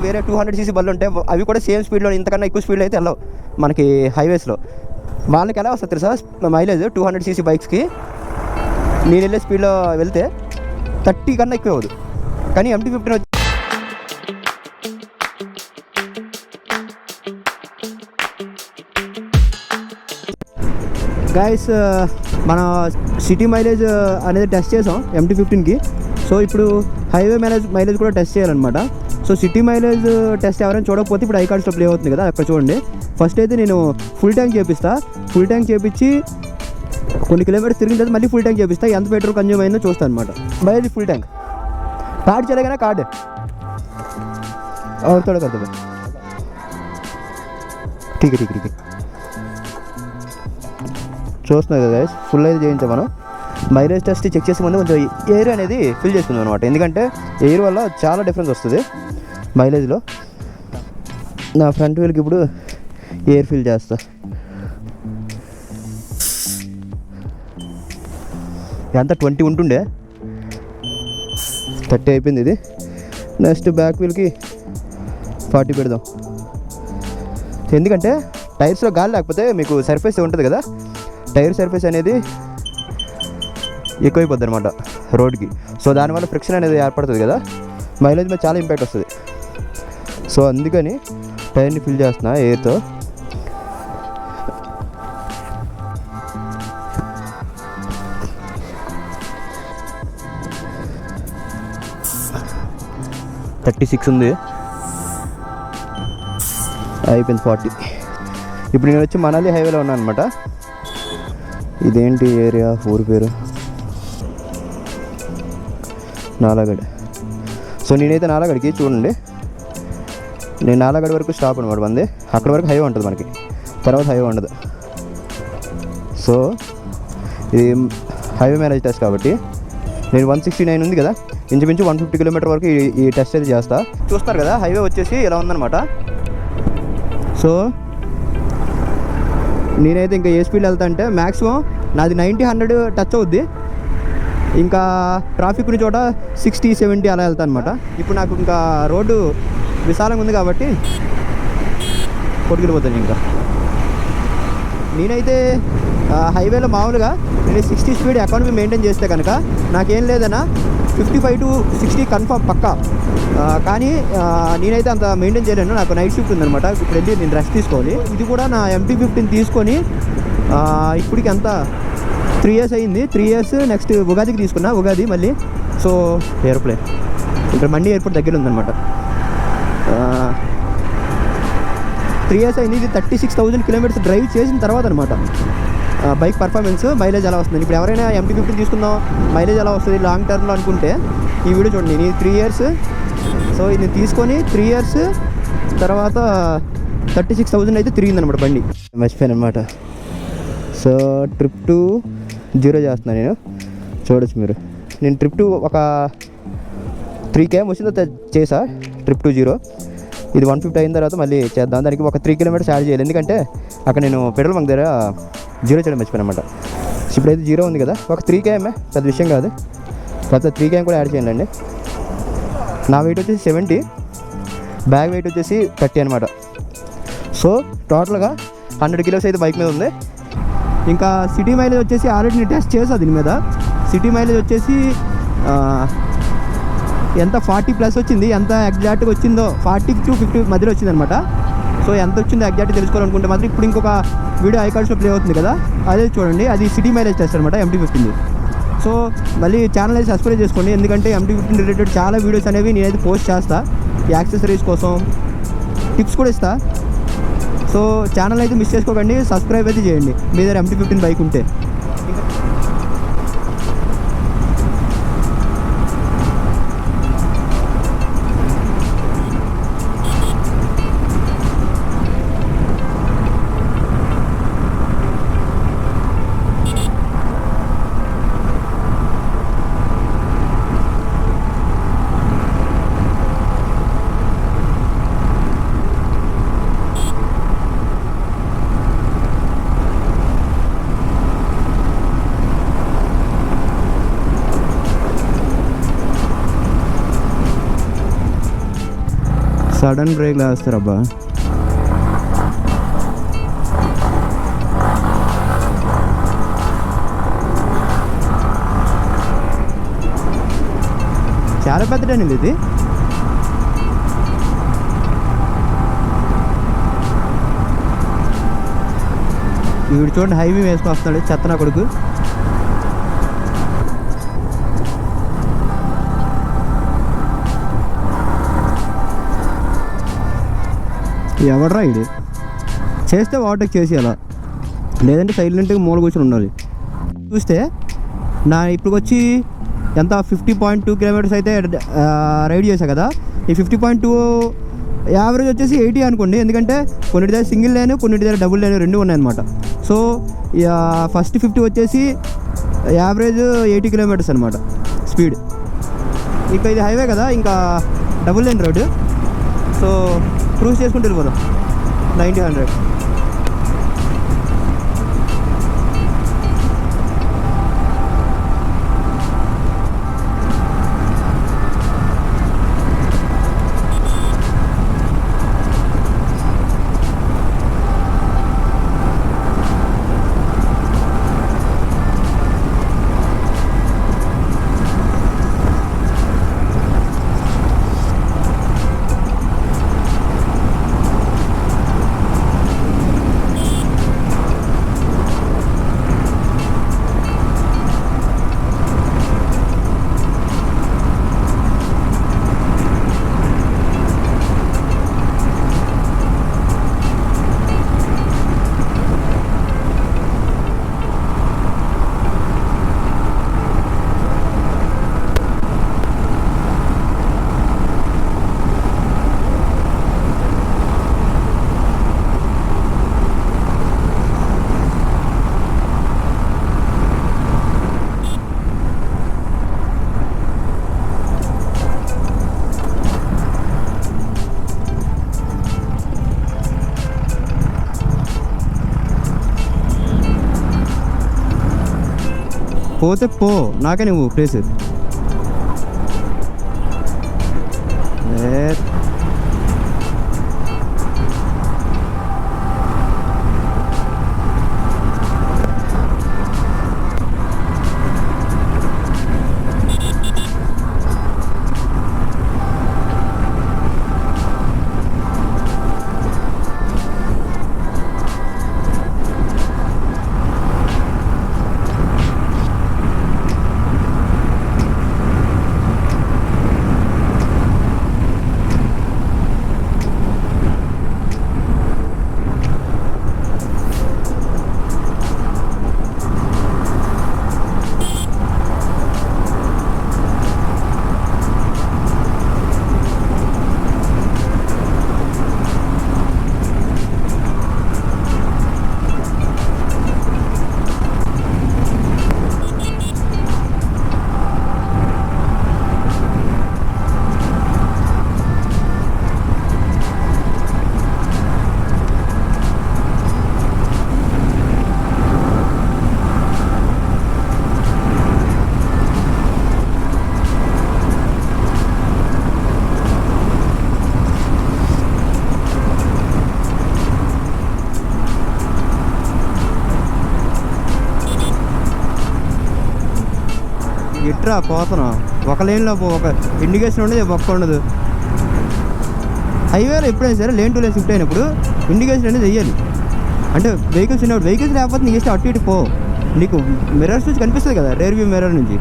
వేరే 200cc బళ్ళు ఉంటాయి, అవి కూడా సేమ్ స్పీడ్లో ఇంతకన్నా ఎక్కువ స్పీడ్లో అయితే వెళ్ళవు మనకి హైవేస్లో. వాళ్ళకి ఎలా వస్తుంది తెలుసా మైలేజ్ 200cc బైక్స్కి నేను వెళ్ళే స్పీడ్లో వెళ్తే 30 కన్నా ఎక్కువ అవ్వదు. కానీ MT-15 వచ్చి గైస్ మన సిటీ మైలేజ్ అనేది టెస్ట్ చేసాం MT-15కి. సో ఇప్పుడు హైవే మైలేజ్ కూడా టెస్ట్ చేయాలన్నమాట. సో సిటీ మైలేజ్ టెస్ట్ ఎవరైనా చూడకపోతే ఇప్పుడు ఐకార్డ్స్లో ప్లే అవుతుంది కదా, అక్కడ చూడండి. ఫస్ట్ అయితే నేను ఫుల్ ట్యాంక్ చేపిస్తా. ఫుల్ ట్యాంక్ చేపించి కొన్ని కిలోమీటర్స్ తిరిగిన తర్వాత మళ్ళీ ఫుల్ ట్యాంక్ చేపిస్తా. ఎంత పెట్రోల్ కన్జ్యూమ్ అయిందో చూస్తాను అనమాట. మైలేజ్ ఫుల్ ట్యాంక్ कार्ड चलेगा ना कार्ड और थोड़ा कर दो ठीक है చూస్తున్నారు కదా గైస్, ఫుల్ అయితే చేయించాం మనం. మైలేజ్ టెస్ట్ చెక్ చేసే ముందు కొంచెం ఎయిర్ అనేది ఫిల్ చేసుకుందాం అనమాట, ఎందుకంటే ఎయిర్ వల్ల చాలా డిఫరెన్స్ వస్తుంది మైలేజ్లో. నా ఫ్రంట్ వీల్కి ఇప్పుడు ఎయిర్ ఫిల్ చేస్తా. ఎంత 20 ఉంటుండే 30 అయిపోయింది ఇది. నెక్స్ట్ బ్యాక్ వీల్కి 40 పెడదాం, ఎందుకంటే టైర్స్లో గాలి లేకపోతే మీకు సర్ఫేస్ ఉంటుంది కదా, టైర్ సర్ఫేస్ అనేది ఎక్కువైపోద్ది అనమాట రోడ్కి. సో దానివల్ల ఫ్రిక్షన్ అనేది ఏర్పడుతుంది కదా, మైలేజ్ మీద చాలా ఇంపాక్ట్ వస్తుంది. సో అందుకని టైర్ని ఫిల్ చేస్తున్నా ఎయిర్తో. $36 ఉంది, అయిపోయింది 40. ఇప్పుడు నేను వచ్చి మనాలి హైవేలో ఉన్నాను అనమాట. ఇదేంటి ఏరియా ఊరి పేరు? నాలాగడ్. సో నేనైతే నాలాగడ్కి చూడండి, నేను నాలాగడ్ వరకు స్టాప్ అనమాట మంది. అక్కడ వరకు హైవే ఉంటుంది మనకి, తర్వాత హైవే ఉండదు. సో ఇది హైవే మ్యారేజ్ టెస్ట్ కాబట్టి నేను 169 ఉంది కదా, ఇంచుమించు 150 కిలోమీటర్ వరకు ఈ టెస్ట్ అయితే చేస్తా. చూస్తారు కదా హైవే వచ్చేసి ఇలా ఉందన్నమాట. సో నేనైతే ఇంకా ఏ స్పీడ్ వెళ్తా అంటే మ్యాక్సిమం నాది 90-100 టచ్ అవుద్ది. ఇంకా ట్రాఫిక్ ఉన్న చోట 60-70 అలా వెళ్తాను అనమాట. ఇప్పుడు నాకు ఇంకా రోడ్డు విశాలంగా ఉంది కాబట్టి కొట్టుకెళ్ళిపోతాను. ఇంకా నేనైతే హైవేలో మామూలుగా నేను 60 స్పీడ్ ఎకానమీ మెయింటైన్ చేస్తే కనుక నాకేం లేదన్నా 55-60 కన్ఫర్మ్ పక్కా. కానీ నేనైతే అంత మెయింటైన్ చేయలేను, నాకు నైట్ షిఫ్ట్ ఉందనమాట. ఇప్పుడు వెళ్ళి నేను రెస్ట్ తీసుకోవాలి. ఇది కూడా నా MT-15 తీసుకొని ఇప్పటికి అంతా 3 years అయింది. 3 years నెక్స్ట్ ఉగాదికి తీసుకున్నా, ఉగాది మళ్ళీ. సో ఎయిర్ప్లేన్ ఇక్కడ మండి ఎయిర్పోర్ట్ దగ్గర ఉందన్నమాట. 3 years అయింది. ఇది 36,000 కిలోమీటర్స్ డ్రైవ్ చేసిన తర్వాత అనమాట బైక్ పర్ఫార్మెన్స్, మైలేజ్ ఎలా వస్తుంది. ఇప్పుడు ఎవరైనా MT-15 తీసుకుందాం మైలేజ్ ఎలా వస్తుంది లాంగ్ టర్మ్లో అనుకుంటే ఈ వీడియో చూడండి. నేను 3 years, సో ఇది తీసుకొని 3 years తర్వాత 36,000 అయితే తిరిగిందనమాట బండి. మర్చిపోయాను అనమాట. సో ట్రిప్ టు 0 చేస్తున్నాను నేను, చూడొచ్చు మీరు. నేను ట్రిప్ టు ఒక 3 km వచ్చిందో చేసా ట్రిప్ టు 0. ఇది 150 అయిన తర్వాత మళ్ళీ చేద్దాం. దానికి ఒక 3 kilometers యాడ్ చేయాలి, ఎందుకంటే అక్కడ నేను పెట్రోల్ బంక్ దగ్గర 0 చేయడం మర్చిపోయాను అనమాట. ఇప్పుడైతే 0 ఉంది కదా, ఒక 3 km పెద్ద విషయం కాదు, కాకపోతే 3 km కూడా యాడ్ చేయాలండి. నా వెయిట్ వచ్చేసి 70, బ్యాగ్ వెయిట్ వచ్చేసి 30 అనమాట. సో టోటల్గా 100 kilos అయితే బైక్ మీద ఉంది. ఇంకా సిటీ మైలేజ్ వచ్చేసి ఆల్రెడీ నేను టెస్ట్ చేసా దీని మీద. సిటీ మైలేజ్ వచ్చేసి ఎంత 40+ వచ్చింది. ఎంత ఎగ్జాక్ట్గా వచ్చిందో 40-50 మధ్యలో వచ్చిందనమాట. సో ఎంత వచ్చిందో ఎగ్జాక్ట్గా తెలుసుకోవాలనుకుంటే మాత్రం ఇప్పుడు ఇంకొక వీడియో ఐకార్డ్స్లో ప్లే అవుతుంది కదా, అదే చూడండి. అది సిటీ మైలేజ్ టెస్ట్ అనమాట MT-15. సో మళ్ళీ ఛానల్ అయితే సబ్స్క్రైబ్ చేసుకోండి, ఎందుకంటే MT-15 రిలేటెడ్ చాలా వీడియోస్ అనేవి నేనైతే పోస్ట్ చేస్తా. ఈ యాక్సెసరీస్ కోసం టిప్స్ కూడా ఇస్తా. సో ఛానల్ అయితే మిస్ చేసుకోకండి, సబ్స్క్రైబ్ అయితే చేయండి మీ దగ్గర MT-15 బైక్ ఉంటే. సడన్ బ్రేక్లు వేస్తారబ్బా. చాలా పెద్ద టన్నెల్ ఇది. వీడు చూడండి హైవే వేసుకొని వస్తున్నాడు చెత్తనా కొడుకు. ఎవడరా ఇది చేస్తే ఓవర్టేక్ చేసి అలా, లేదంటే సైలెంట్గా మూల కూర్చొని ఉండాలి. చూస్తే నా ఇప్పుడు వచ్చి ఎంత 50.2 కిలోమీటర్స్ అయితే రైడ్ చేశా కదా. ఈ 50.2 యావరేజ్ వచ్చేసి 80 అనుకోండి, ఎందుకంటే కొన్నిటి దగ్గర సింగిల్ లైన్, కొన్నిటి దగ్గర డబుల్ లైన్ రెండు ఉన్నాయన్నమాట. సో ఫస్ట్ 50 వచ్చేసి యావరేజ్ 80 కిలోమీటర్స్ అనమాట స్పీడ్. ఇంకా ఇది హైవే కదా, ఇంకా double line road. So cruise చేసుకుంటూ వెళ్ళిపోదాం 90-100. పోతే పో, నాకే నువ్వు ప్లేస్. ఎట్రా పోతున్నా ఒక లేన్లో ఒక ఇండికేషన్ ఉండదు, ఒక్క ఉండదు. హైవేలో ఎప్పుడైనా సరే లేన్ టు లేన్ షిఫ్ట్ అయినప్పుడు ఇండికేషన్ అనేది వెయ్యాలి. అంటే వెహికల్స్ ఉన్నప్పుడు, వెహికల్స్ లేకపోతే నీకు ఇస్తే అటు ఇటు పో, నీకు మిర్రర్స్ నుంచి కనిపిస్తుంది కదా, రేర్ వ్యూ మిర్రర్ నుంచి.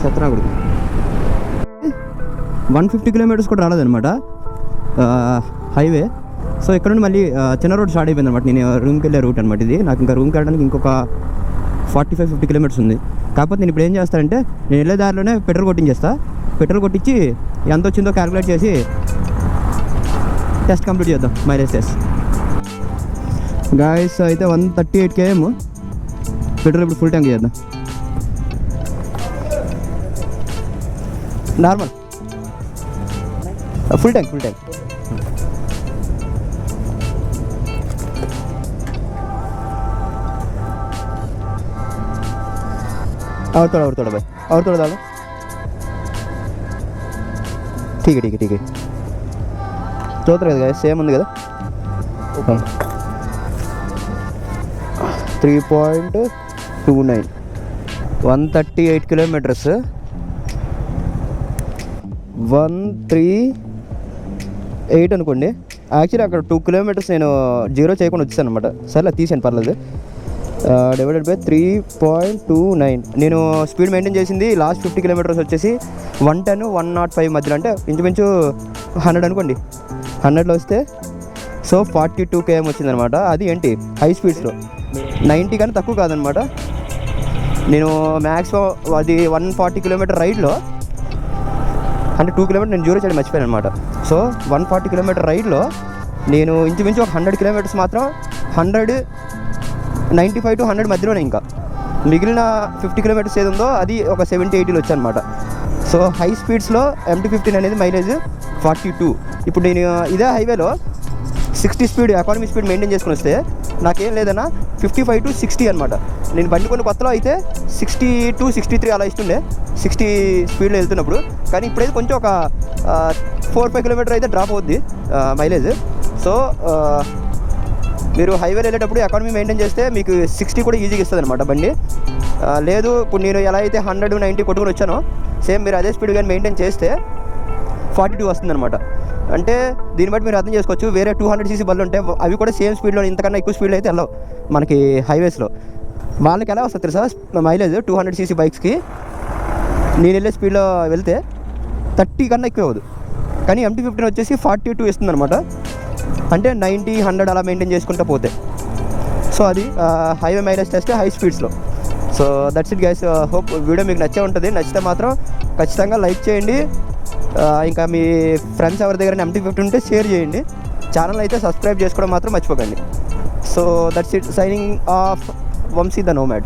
సత్యనాగుడికి 150 కిలోమీటర్స్ కూడా రాలేదనమాట హైవే. సో ఇక్కడ నుండి మళ్ళీ చిన్న రోడ్ స్టార్ట్ అయిపోయింది అనమాట. నేను రూమ్కి వెళ్ళే రూట్ అనమాట ఇది. నాకు ఇంకా రూమ్కి వెళ్ళడానికి ఇంకొక 45-50 కిలోమీటర్స్ ఉంది. కాకపోతే నేను ఇప్పుడు ఏం చేస్తానంటే, నేను వెళ్ళే దారిలోనే పెట్రోల్ కొట్టించేస్తా. పెట్రోల్ కొట్టించి ఎంత వచ్చిందో క్యాలిక్యులేట్ చేసి టెస్ట్ కంప్లీట్ చేద్దాం, మైలేజ్ టెస్ట్. గాయస్ అయితే 138 km పెట్రోల్ ఇప్పుడు ఫుల్ ట్యాంక్ చేద్దాం. Normal full tank. और थोड़ा भाई, और थोड़ा डालो. ठीक है. చూస్తారు కదా సేమ్ ఉంది కదా 3.29 138 కిలోమీటర్స్ 138 అనుకోండి. యాక్చువల్లీ అక్కడ 2 కిలోమీటర్స్ నేను జీరో చేయకుండా వచ్చేసాను అనమాట. సరే తీసాను పర్లేదు. డివైడెడ్ బై 3.29 నేను స్పీడ్ మెయింటైన్ చేసింది లాస్ట్ 50 కిలోమీటర్స్ వచ్చేసి 110 105 మధ్యలో, అంటే ఇంచుమించు 100 అనుకోండి. 100లో వస్తే సో 42 km వచ్చిందనమాట. అది ఏంటి హై స్పీడ్స్లో 90 కానీ తక్కువ కాదనమాట. నేను మ్యాక్సిమం అది 140 కిలోమీటర్ రైడ్లో, అంటే 2 కిలోమీటర్ నేను జీరో చేయడం మర్చిపోయాను అనమాట. సో 140 కిలోమీటర్ రైడ్లో నేను ఇంచుమించు ఒక 100 కిలోమీటర్స్ మాత్రం 95 to 100 మధ్యలోనే. ఇంకా మిగిలిన 50 కిలోమీటర్స్ ఏది ఉందో అది ఒక 70-80లో వచ్చానమాట. సో హై స్పీడ్స్లో MT-15 అనేది మైలేజ్ 42. ఇప్పుడు నేను ఇదే హైవేలో 60 స్పీడ్ ఎకానమీ స్పీడ్ మెయింటైన్ చేసుకుని వస్తే నాకేం లేదన్నా 55 to 60 అనమాట. నేను బండి కొన్ని కొత్తలో అయితే 60 to 63 అలా ఇస్తుండే 60 స్పీడ్లో వెళ్తున్నప్పుడు. కానీ ఇప్పుడైతే కొంచెం ఒక 4-5 కిలోమీటర్ అయితే డ్రాప్ అవుద్ది మైలేజ్. సో మీరు హైవేలో వెళ్ళేటప్పుడు ఎకానమీ మెయింటైన్ చేస్తే మీకు 60 కూడా ఈజీగా ఇస్తుంది అనమాట బండి. లేదు ఇప్పుడు నేను ఎలా అయితే 190 కొట్టుకుని వచ్చానో సేమ్ మీరు అదే స్పీడ్ కానీ మెయింటైన్ చేస్తే 42 వస్తుంది అనమాట. అంటే దీన్ని బట్టి మీరు అర్థం చేసుకోవచ్చు. వేరే 200cc బళ్ళు ఉంటే అవి కూడా సేమ్ స్పీడ్లో ఇంతకన్నా ఎక్కువ స్పీడ్లో అయితే వెళ్ళవు మనకి హైవేస్లో. వాళ్ళకి ఎలా వస్తుంది తెలుసా మైలేజ్ 200cc బైక్స్కి నేను వెళ్ళే స్పీడ్లో వెళ్తే 30 కన్నా ఎక్కువ అవ్వదు. కానీ MT-15 వచ్చేసి 42 ఇస్తుంది అనమాట. అంటే 90-100 అలా మెయింటైన్ చేసుకుంటూ పోతే. సో అది హైవే మైలేజ్ టెస్ట్ హై స్పీడ్స్లో. So that's it guys. Hope video మీకు నచ్చే ఉంటుంది. నచ్చితే మాత్రం ఖచ్చితంగా లైక్ చేయండి. ఇంకా మీ ఫ్రెండ్స్ ఎవరి దగ్గర MT-15 ఉంటే షేర్ చేయండి. ఛానల్ అయితే సబ్స్క్రైబ్ చేసుకోవడం మాత్రం మర్చిపోకండి. So that's it. Signing off Vamsi the nomad.